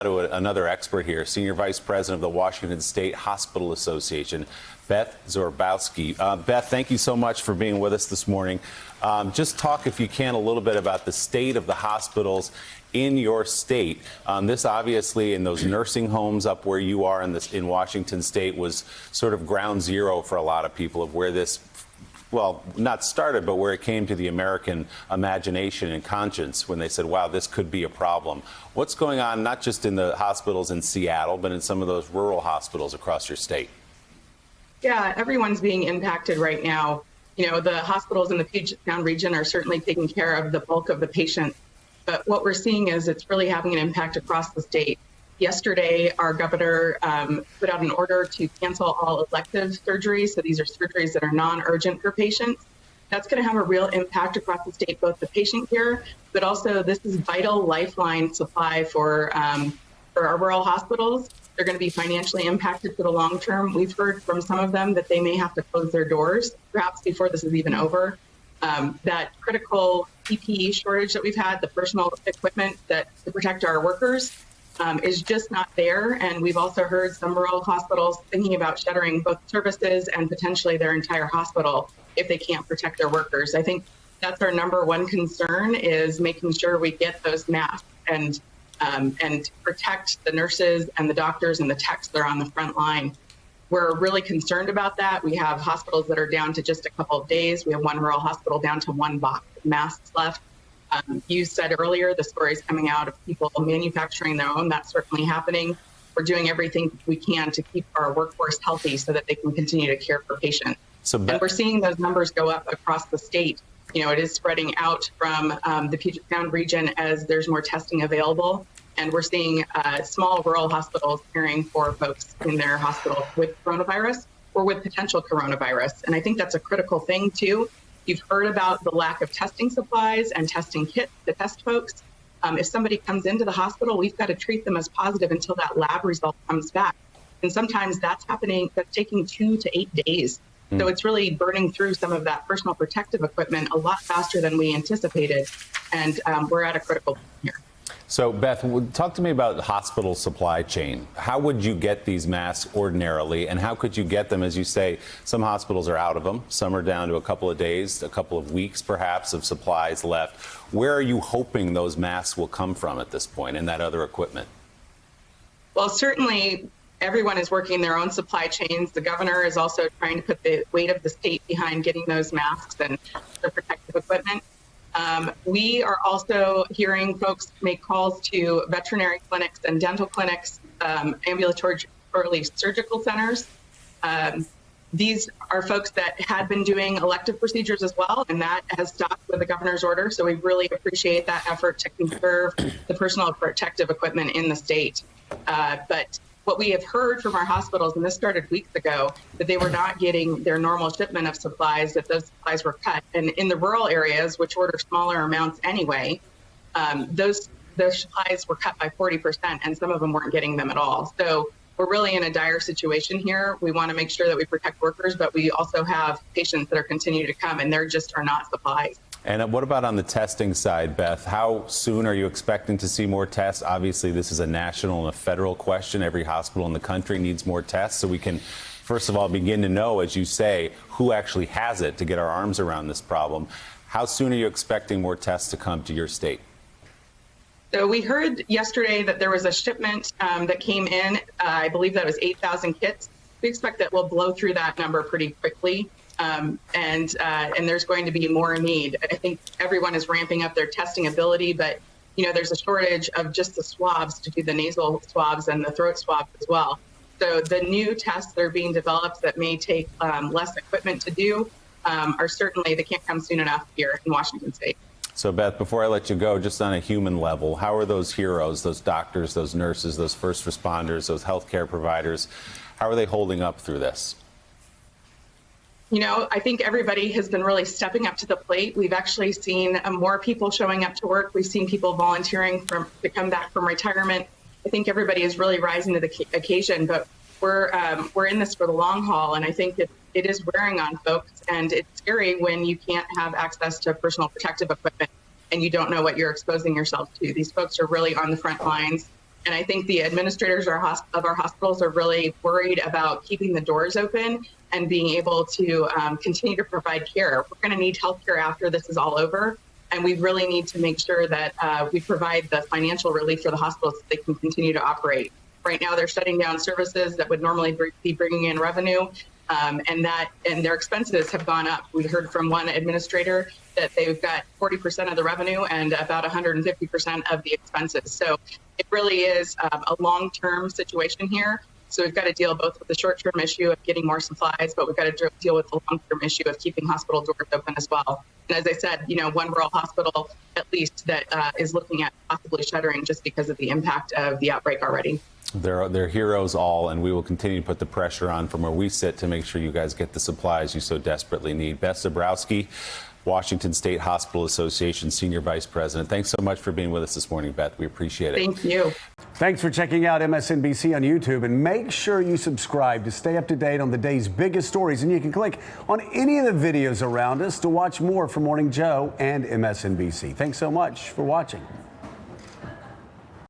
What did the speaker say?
To another expert here, Senior Vice President of the Washington State Hospital Association, Beth Zorbowski. Beth, thank you so much for being with us this morning. Just talk, if you can, a little bit about the state of the hospitals in your state. This obviously, in those nursing homes up where you are in Washington State, was sort of ground zero for a lot of people of where this, well, not started, but where it came to the American imagination and conscience when they said, wow, this could be a problem. What's going on, not just in the hospitals in Seattle, but in some of those rural hospitals across your state? Yeah, everyone's being impacted right now. You know, the hospitals in the Puget Sound region are certainly taking care of the bulk of the patients. But what we're seeing is it's really having an impact across the state. Yesterday, our governor put out an order to cancel all elective surgeries. So these are surgeries that are non-urgent for patients. That's going to have a real impact across the state, both the patient care, but also this is vital lifeline supply for our rural hospitals. They're going to be financially impacted for the long term. We've heard from some of them that they may have to close their doors, perhaps before this is even over. That critical PPE shortage that we've had, the personal equipment to protect our workers, is just not there. And we've also heard some rural hospitals thinking about shuttering both services and potentially their entire hospital if they can't protect their workers. I think that's our number one concern, is making sure we get those masks and protect the nurses and the doctors and the techs that are on the front line. We're really concerned about that. We have hospitals that are down to just a couple of days. We have one rural hospital down to one box of masks left. You said earlier, the stories coming out of people manufacturing their own. That's certainly happening. We're doing everything we can to keep our workforce healthy so that they can continue to care for patients. And we're seeing those numbers go up across the state. You know, it is spreading out from the Puget Sound region as there's more testing available. And we're seeing small rural hospitals caring for folks in their hospital with coronavirus or with potential coronavirus. And I think that's a critical thing, too. You've heard about the lack of testing supplies and testing kits to test folks. If somebody comes into the hospital, we've got to treat them as positive until that lab result comes back. And sometimes that's taking 2 to 8 days. So it's really burning through some of that personal protective equipment a lot faster than we anticipated. And we're at a critical point here. So, Beth, talk to me about the hospital supply chain. How would you get these masks ordinarily, and how could you get them? As you say, some hospitals are out of them. Some are down to a couple of days, a couple of weeks, perhaps, of supplies left. Where are you hoping those masks will come from at this point and that other equipment? Well, certainly everyone is working their own supply chains. The governor is also trying to put the weight of the state behind getting those masks and the protective equipment. We are also hearing folks make calls to veterinary clinics and dental clinics, ambulatory surgical centers. These are folks that had been doing elective procedures as well, and that has stopped with the governor's order. So we really appreciate that effort to conserve the personal protective equipment in the state. But what we have heard from our hospitals, and this started weeks ago, that they were not getting their normal shipment of supplies, that those supplies were cut. And in the rural areas, which order smaller amounts anyway, those supplies were cut by 40%, and some of them weren't getting them at all. So we're really in a dire situation here. We want to make sure that we protect workers, but we also have patients that are continuing to come, and there just are not supplies. And what about on the testing side, Beth? How soon are you expecting to see more tests? Obviously, this is a national and a federal question. Every hospital in the country needs more tests, so we can, first of all, begin to know, as you say, who actually has it, to get our arms around this problem. How soon are you expecting more tests to come to your state? So we heard yesterday that there was a shipment that came in. I believe that was 8,000 kits. We expect that we'll blow through that number pretty quickly. And there's going to be more need. I think everyone is ramping up their testing ability, but you know, there's a shortage of just the swabs to do the nasal swabs and the throat swabs as well. So the new tests that are being developed that may take less equipment to do are certainly, they can't come soon enough here in Washington State. So, Beth, before I let you go, just on a human level, how are those heroes, those doctors, those nurses, those first responders, those healthcare providers, how are they holding up through this? You know, I think everybody has been really stepping up to the plate. We've actually seen more people showing up to work. We've seen people volunteering to come back from retirement. I think everybody is really rising to the occasion, but we're in this for the long haul, and I think that it is wearing on folks, and it's scary when you can't have access to personal protective equipment and you don't know what you're exposing yourself to. These folks are really on the front lines. And I think the administrators of our hospitals are really worried about keeping the doors open and being able to continue to provide care. We're going to need healthcare after this is all over. And we really need to make sure that we provide the financial relief for the hospitals so they can continue to operate. Right now, they're shutting down services that would normally be bringing in revenue, and their expenses have gone up. We heard from one administrator that they've got 40% of the revenue and about 150% of the expenses. So it really is a long-term situation here. So we've got to deal both with the short-term issue of getting more supplies, but we've got to deal with the long-term issue of keeping hospital doors open as well. And as I said, one rural hospital, at least, that is looking at possibly shuttering just because of the impact of the outbreak already. They're heroes all, and we will continue to put the pressure on from where we sit to make sure you guys get the supplies you so desperately need. Beth Zebrowski, Washington State Hospital Association Senior Vice President. Thanks so much for being with us this morning, Beth. We appreciate it. Thank you. Thanks for checking out MSNBC on YouTube, and make sure you subscribe to stay up to date on the day's biggest stories. And you can click on any of the videos around us to watch more from Morning Joe and MSNBC. Thanks so much for watching.